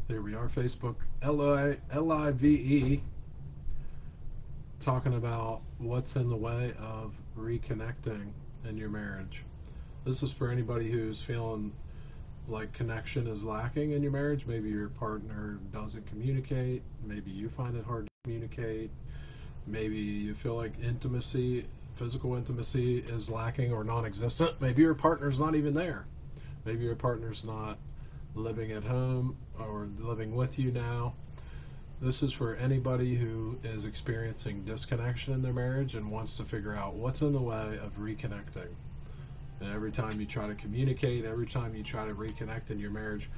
Here we are, Facebook Live, talking about what's in the way of reconnecting in your marriage. This is for anybody who's feeling like connection is lacking in your marriage. Maybe your partner doesn't communicate. Maybe you find it hard to communicate. Maybe you feel like intimacy, physical intimacy, is lacking or non existent. Maybe your partner's not even there. Maybe your partner's not living at home or living with you now. This is for anybody who is experiencing disconnection in their marriage and wants to figure out what's in the way of reconnecting. And every time you try to communicate, every time you try to reconnect in your marriage,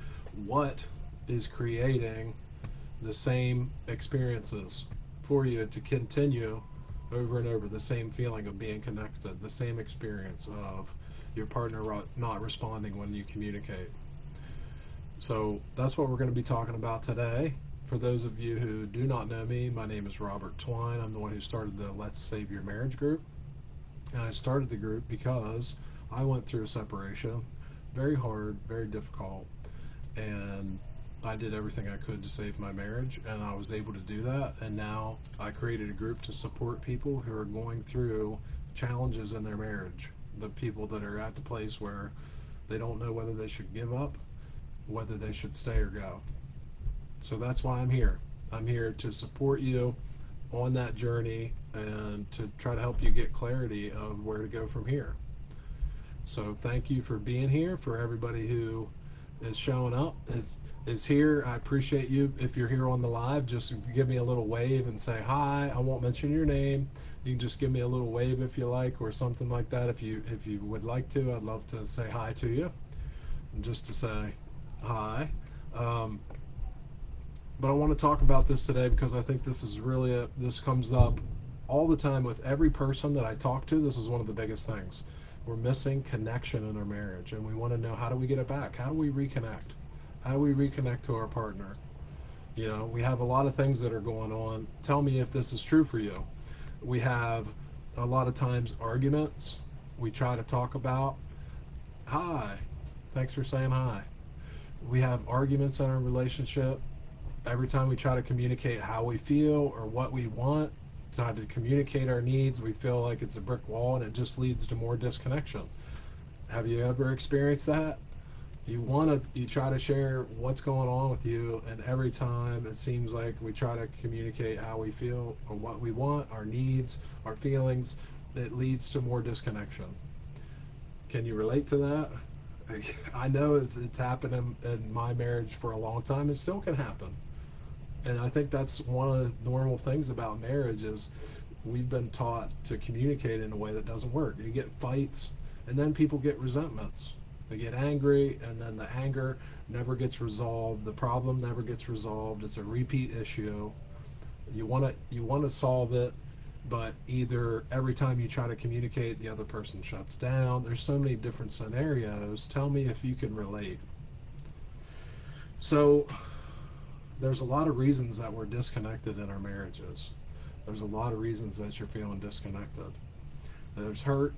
what is creating the same experiences for you to continue over and over, the same feeling of being connected, the same experience of your partner not responding when you communicate. So that's what we're going to be talking about today. For those of you who do not know me, my name is Robert Twine. I'm the one who started the Let's Save Your Marriage group. And I started the group because I went through a separation, very hard, very difficult, and I did everything I could to save my marriage, and I was able to do that. And now I created a group to support people who are going through challenges in their marriage, the people that are at the place where they don't know whether they should give up, whether they should stay or go. So that's why I'm here. I'm here to support you on that journey and to try to help you get clarity of where to go from here. So thank you for being here. For everybody who is showing up, is here, I appreciate you. If you're here on the live, just give me a little wave and say hi. I won't mention your name. You can just give me a little wave if you like, or something like that. If you would like to, I'd love to say hi to you, and just to say hi. But I want to talk about this today because I think this is really this comes up all the time with every person that I talk to. This is one of the biggest things. We're missing connection in our marriage, and we want to know, how do we get it back? How do we reconnect? How do we reconnect to our partner? You know, we have a lot of things that are going on. Tell me if this is true for you. We have a lot of times arguments. We try to talk about, hi, thanks for saying hi. We have arguments in our relationship. Every time we try to communicate how we feel or what we want, try to communicate our needs, we feel like it's a brick wall, and it just leads to more disconnection. Have you ever experienced that? You try to share what's going on with you, and every time it seems like we try to communicate how we feel or what we want, our needs, our feelings, it leads to more disconnection. Can you relate to that? I know it's happened in my marriage for a long time. It still can happen. And I think that's one of the normal things about marriage is we've been taught to communicate in a way that doesn't work. You get fights, and then people get resentments. They get angry, and then the anger never gets resolved. The problem never gets resolved. It's a repeat issue. You want to solve it, but either every time you try to communicate, the other person shuts down. There's so many different scenarios. Tell me if you can relate. So there's a lot of reasons that we're disconnected in our marriages. There's a lot of reasons that you're feeling disconnected. There's hurt,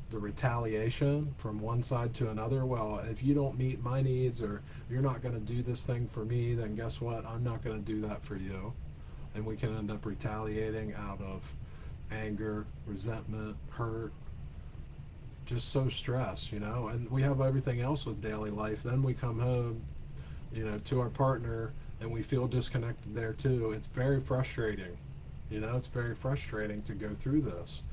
the retaliation from one side to another. Well, if you don't meet my needs, or you're not going to do this thing for me, then guess what? I'm not going to do that for you. And we can end up retaliating out of anger, resentment, hurt, just so stressed, and we have everything else with daily life. Then we come home, to our partner, and we feel disconnected there too. It's very frustrating. It's very frustrating to go through this.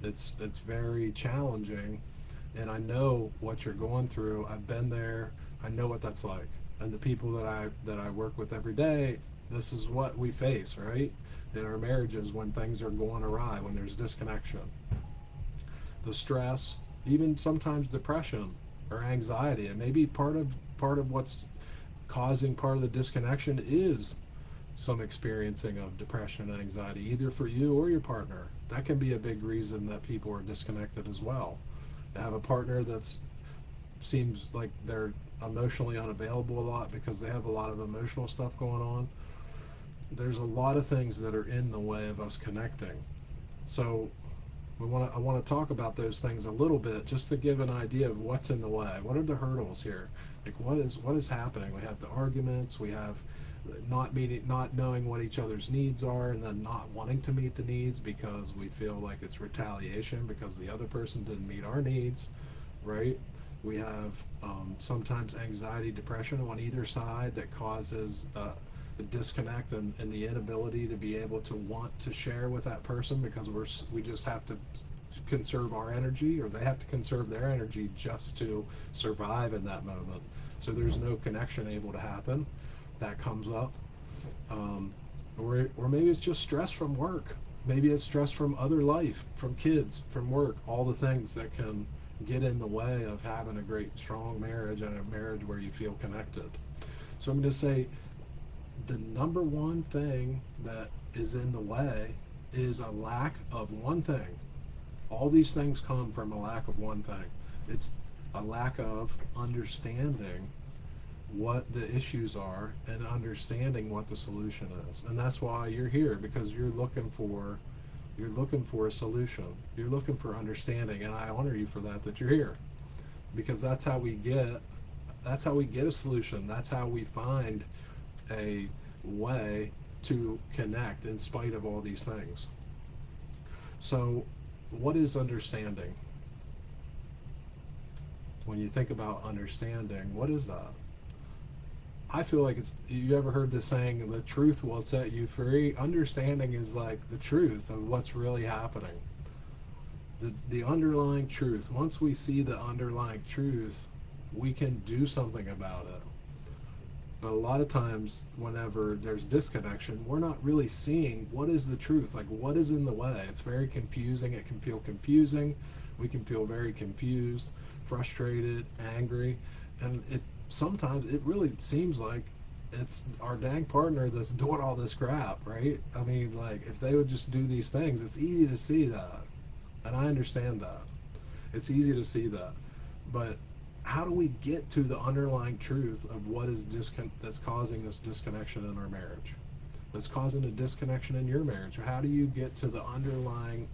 It's very challenging, and I know what you're going through. I've been there. I know what that's like. And the people that I work with every day, this is what we face, right? In our marriages, when things are going awry, when there's disconnection. The stress, even sometimes depression or anxiety, and maybe part of what's causing part of the disconnection is some experiencing of depression and anxiety, either for you or your partner. That can be a big reason that people are disconnected as well. They have a partner that seems like they're emotionally unavailable a lot because they have a lot of emotional stuff going on. There's a lot of things that are in the way of us connecting. So I want to talk about those things a little bit, just to give an idea of what's in the way. What are the hurdles here? Like what is happening? We have the arguments, we have not knowing what each other's needs are, and then not wanting to meet the needs because we feel like it's retaliation because the other person didn't meet our needs, right? We have sometimes anxiety, depression on either side that causes the disconnect and the inability to be able to want to share with that person because we just have to conserve our energy, or they have to conserve their energy just to survive in that moment. So there's no connection able to happen. That comes up. Or maybe it's just stress from work. Maybe it's stress from other life, from kids, from work, all the things that can get in the way of having a great, strong marriage and a marriage where you feel connected. So I'm going to say the number one thing that is in the way is a lack of one thing. All these things come from a lack of one thing. It's a lack of understanding what the issues are and understanding what the solution is. And that's why you're here, because you're looking for a solution. You're looking for understanding, and I honor you for that you're here. Because that's how we get a solution. That's how we find a way to connect in spite of all these things. So, what is understanding? When you think about understanding, what is that? I feel like you ever heard the saying, the truth will set you free? Understanding is like the truth of what's really happening. The underlying truth. Once we see the underlying truth, we can do something about it. But a lot of times, whenever there's disconnection, we're not really seeing what is the truth, like what is in the way. It's very confusing. It can feel confusing. We can feel very confused, frustrated, angry, and sometimes it really seems like it's our dang partner that's doing all this crap, right? I mean, like, if they would just do these things, it's easy to see that, and I understand that. It's easy to see that, but how do we get to the underlying truth of what is that's causing this disconnection in our marriage? That's causing a disconnection in your marriage. Or how do you get to the underlying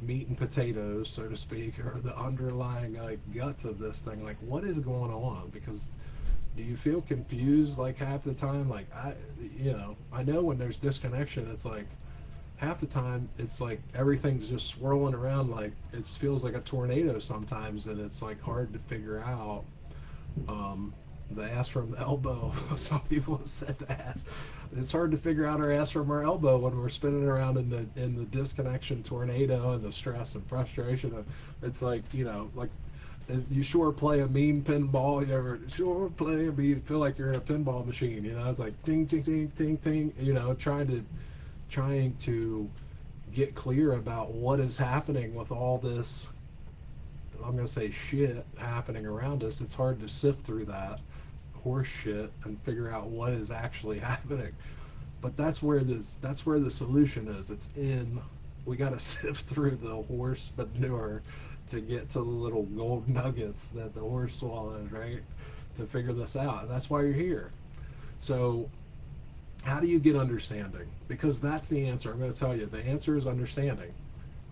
meat and potatoes, so to speak, or the underlying guts of this thing? Like, what is going on? Because do you feel confused like half the time? Like, I know when there's disconnection, it's like half the time it's like everything's just swirling around, like it feels like a tornado sometimes, and it's like hard to figure out the ass from the elbow. Some people have said the ass. It's hard to figure out our ass from our elbow when we're spinning around in the disconnection tornado and the stress and frustration. It's like, like you sure play a mean pinball. You ever sure play a mean? Feel like you're in a pinball machine. It's like ting ting ting ting ting. Trying to get clear about what is happening with all this, I'm going to say, shit happening around us. It's hard to sift through that horse shit and figure out what is actually happening. But that's where the solution is. We got to sift through the horse manure to get to the little gold nuggets that the horse swallowed, right? To figure this out. And that's why you're here. So, how do you get understanding? Because that's the answer. I'm going to tell you, the answer is understanding.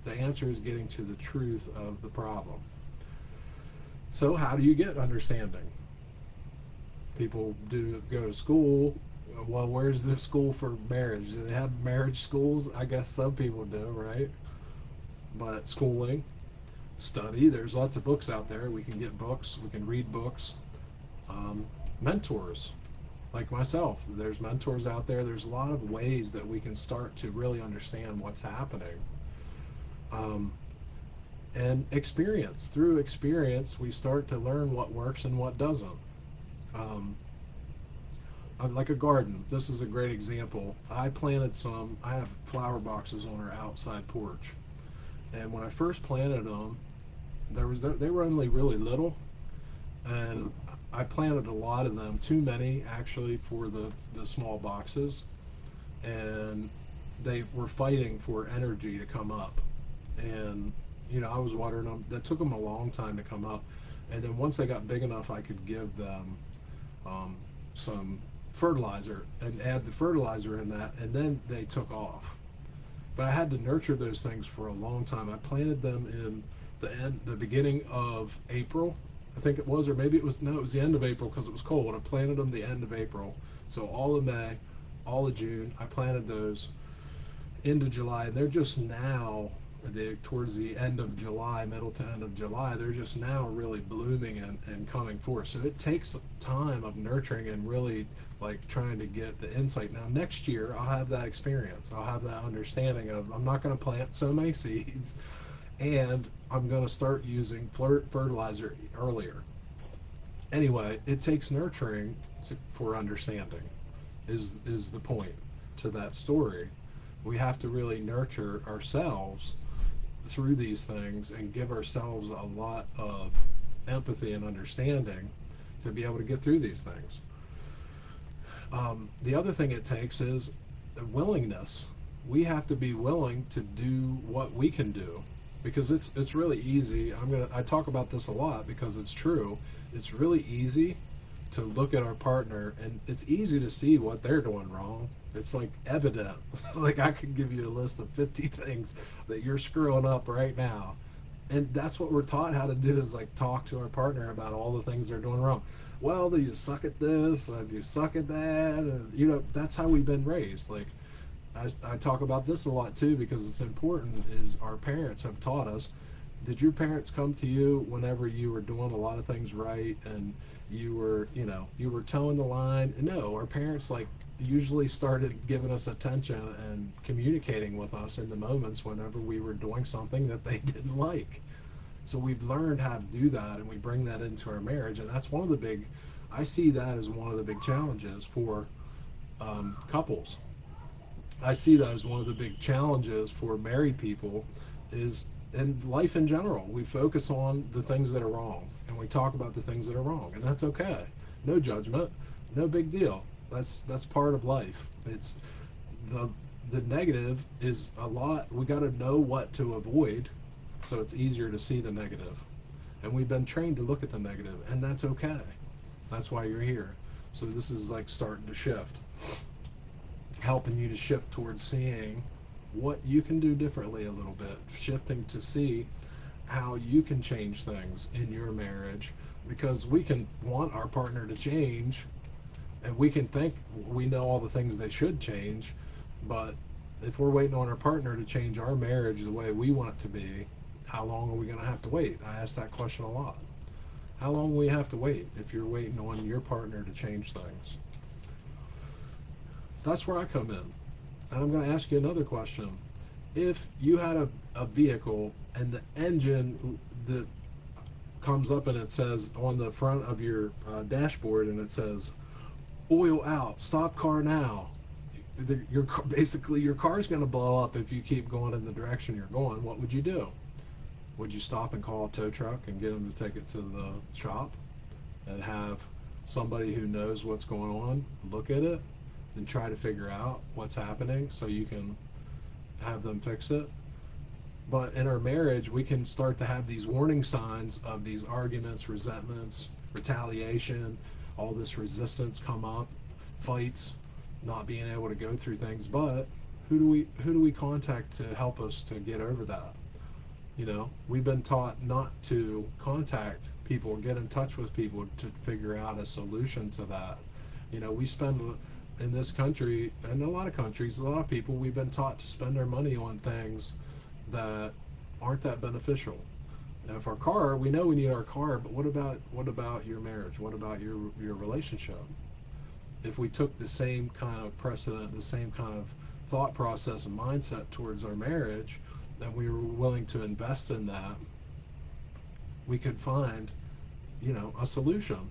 The answer is getting to the truth of the problem. So how do you get understanding? People do go to school. Well, where's the school for marriage? Do they have marriage schools? I guess some people do, right? But schooling, study, there's lots of books out there. We can get books. We can read books. Mentors. Like myself, there's mentors out there. There's a lot of ways that we can start to really understand what's happening. And through experience, we start to learn what works and what doesn't. Like a garden, this is a great example. I have flower boxes on our outside porch. And when I first planted them, they were only really little. And I planted a lot of them, too many actually for the small boxes, and they were fighting for energy to come up. And I was watering them. That took them a long time to come up, and then once they got big enough, I could give them some fertilizer and add the fertilizer in that, and then they took off. But I had to nurture those things for a long time. I planted them in the beginning of April, I think it was, or maybe it was, no, it was the end of April because it was cold. I planted them the end of April. So all of May, all of June, I planted those into July, and they're just now, towards the end of July, middle to end of July, they're just now really blooming and coming forth. So it takes time of nurturing and really like trying to get the insight. Now next year I'll have that experience. I'll have that understanding of I'm not going to plant so many seeds, and I'm going to start using fertilizer earlier. Anyway, it takes nurturing for understanding. Is the point to that story? We have to really nurture ourselves through these things and give ourselves a lot of empathy and understanding to be able to get through these things. The other thing it takes is willingness. We have to be willing to do what we can do, because it's really easy. I talk about this a lot because it's true. It's really easy to look at our partner, and it's easy to see what they're doing wrong. It's like evident. Like I could give you a list of 50 things that you're screwing up right now. And that's what we're taught how to do, is like talk to our partner about all the things they're doing wrong. Well, you suck at this and you suck at that, and that's how we've been raised. Like I talk about this a lot too because it's important, is our parents have taught us. Did your parents come to you whenever you were doing a lot of things right and you were towing the line? No, our parents like usually started giving us attention and communicating with us in the moments whenever we were doing something that they didn't like. So we've learned how to do that, and we bring that into our marriage, and that's one of the big. I see that as one of the big challenges for couples. I see that as one of the big challenges for married people, is in life in general. We focus on the things that are wrong, and we talk about the things that are wrong, and that's okay. No judgment, no big deal. That's part of life. It's the negative is a lot. We got to know what to avoid, so it's easier to see the negative. And we've been trained to look at the negative, and that's okay. That's why you're here. So this is like starting to shift, helping you to shift towards seeing what you can do differently a little bit, shifting to see how you can change things in your marriage, because we can want our partner to change, and we can think we know all the things they should change, but if we're waiting on our partner to change our marriage the way we want it to be, how long are we going to have to wait? I ask that question a lot. How long will we have to wait if you're waiting on your partner to change things? That's where I come in. And I'm going to ask you another question. If you had a vehicle and the engine that comes up and it says on the front of your dashboard, and it says, oil out, stop car now. Basically, your car's going to blow up if you keep going in the direction you're going. What would you do? Would you stop and call a tow truck and get them to take it to the shop and have somebody who knows what's going on look at it and try to figure out what's happening so you can have them fix it? But in our marriage, we can start to have these warning signs of these arguments, resentments, retaliation, all this resistance come up, fights, not being able to go through things. But who do we contact to help us to get over that? We've been taught not to contact people or get in touch with people to figure out a solution to that. We spend in this country, and a lot of countries, a lot of people, we've been taught to spend our money on things that aren't that beneficial. Now, if our car, we know we need our car, but what about your marriage? What about your relationship? If we took the same kind of precedent, the same kind of thought process and mindset towards our marriage, and we were willing to invest in that, we could find, a solution.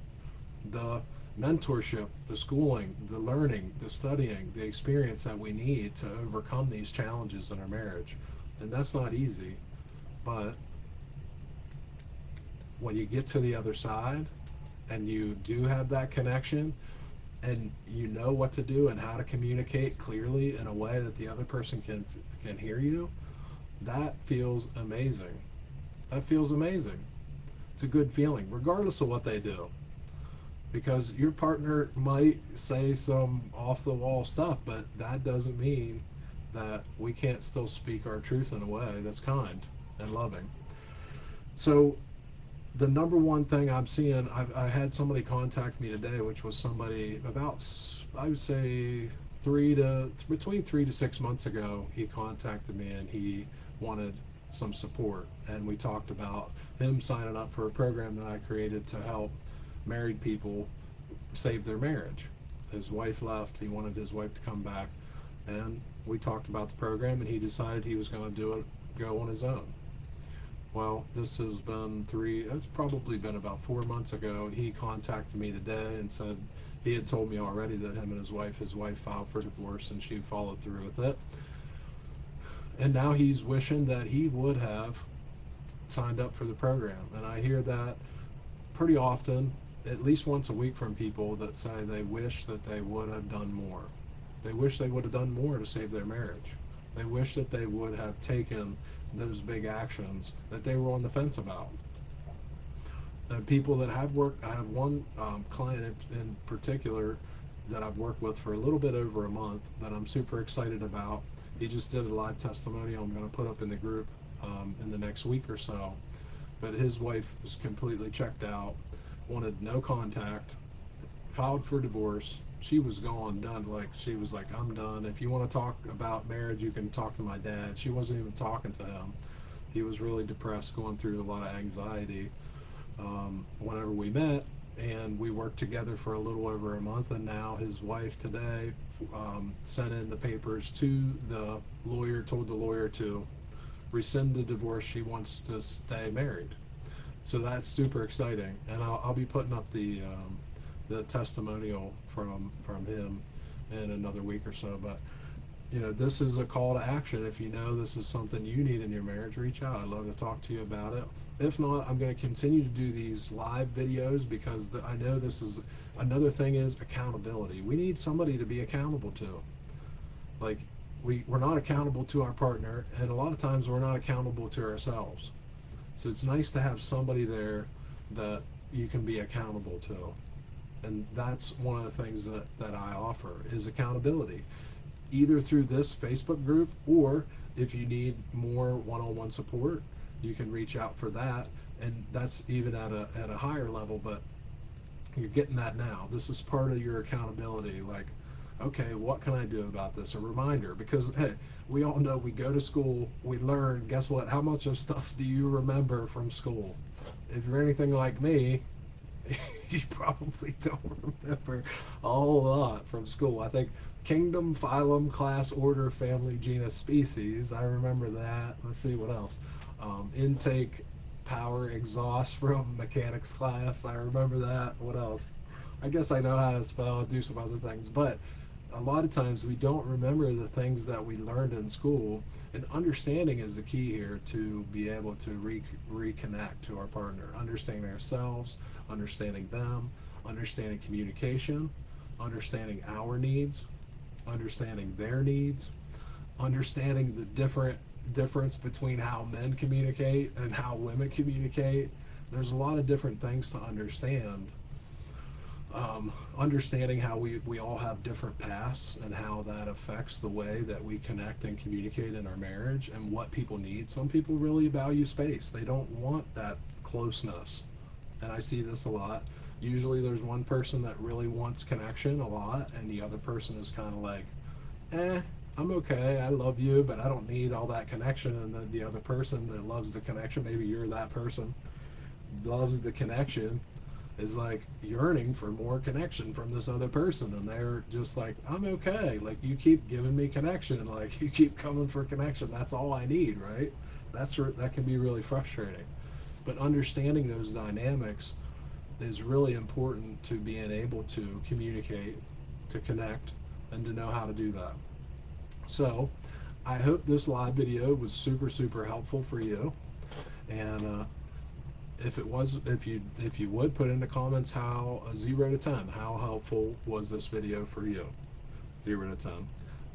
The mentorship, the schooling, the learning, the studying, the experience that we need to overcome these challenges in our marriage. And that's not easy, but when you get to the other side and you do have that connection and you know what to do and how to communicate clearly in a way that the other person can hear you, that feels amazing. That feels amazing. It's a good feeling, regardless of what they do. Because your partner might say some off-the-wall stuff, but that doesn't mean that we can't still speak our truth in a way that's kind and loving. So the number one thing I'm seeing, I had somebody contact me today, which was somebody about, I would say, between 3 to 6 months ago. He contacted me and he wanted some support, and we talked about him signing up for a program that I created to help married people save their marriage. His wife left. He wanted his wife to come back, and we talked about the program, and he decided he was going to do it, go on his own. Well, this has been it's probably been about 4 months ago. He contacted me today and said he had told me already that him and his wife filed for divorce and she followed through with it. And now he's wishing that he would have signed up for the program. And I hear that pretty often, at least once a week, from people that say they wish that they would have done more. They wish they would have done more to save their marriage. They wish that they would have taken those big actions that they were on the fence about. People that have worked, I have one client in particular that I've worked with for a little bit over a month that I'm super excited about. He just did a live testimonial I'm going to put up in the group in the next week or so. But his wife was completely checked out, wanted no contact, filed for divorce. She was gone, done. Like, she was like, I'm done. If you want to talk about marriage, you can talk to my dad. She wasn't even talking to him. He was really depressed, going through a lot of anxiety. Whenever we met, and we worked together for a little over a month, and now his wife today sent in the papers to the lawyer, told the lawyer to rescind the divorce. She wants to stay married. So that's super exciting, and I'll be putting up the testimonial from him in another week or so. But this is a call to action. If you know this is something you need in your marriage, reach out. I'd love to talk to you about it. If not, I'm going to continue to do these live videos because I know this is another thing, is accountability. We need somebody to be accountable to. Like, we're not accountable to our partner, and a lot of times we're not accountable to ourselves. So it's nice to have somebody there that you can be accountable to. And that's one of the things that I offer, is accountability. Either through this Facebook group, or if you need more one-on-one support, you can reach out for that. And that's even at a higher level, but you're getting that now. This is part of your accountability. Like, okay, what can I do about this? A reminder, because hey, we all know, we go to school, we learn. Guess what? How much of stuff do you remember from school? If you're anything like me, you probably don't remember a whole lot from school. I think kingdom, phylum, class, order, family, genus, species. I remember that. Let's see what else. Intake, power, exhaust from mechanics class. I remember that. What else? I guess I know how to spell, do some other things, but a lot of times we don't remember the things that we learned in school. And understanding is the key here, to be able to reconnect to our partner, understanding ourselves, understanding them, understanding communication, understanding our needs, understanding their needs, understanding the difference between how men communicate and how women communicate. There's a lot of different things to understand. Understanding how we all have different paths and how that affects the way that we connect and communicate in our marriage, and what people need. Some people really value space. They don't want that closeness. And I see this a lot. Usually there's one person that really wants connection a lot, and the other person is kind of like, I'm okay, I love you, but I don't need all that connection. And then the other person that loves the connection, maybe you're that person, loves the connection, is like yearning for more connection from this other person, and they're just like, I'm okay, like, you keep giving me connection, like, you keep coming for connection, that's all I need, right? That can be really frustrating. But understanding those dynamics is really important to being able to communicate, to connect, and to know how to do that. So I hope this live video was super, super helpful for you. And if it was, if you would put in the comments how 0 to 10, how helpful was this video for you? 0 to 10.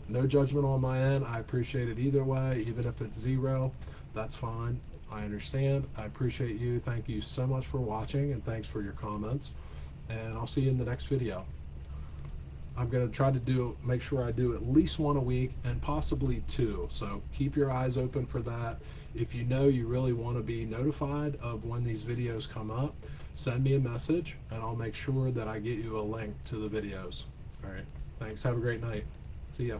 No judgment on my end. I appreciate it either way. Even if it's 0, that's fine. I understand. I appreciate you. Thank you so much for watching, and thanks for your comments. And I'll see you in the next video. I'm going to try to make sure I do at least one a week and possibly two. So keep your eyes open for that. If you know you really want to be notified of when these videos come up, send me a message and I'll make sure that I get you a link to the videos. All right. Thanks. Have a great night. See ya.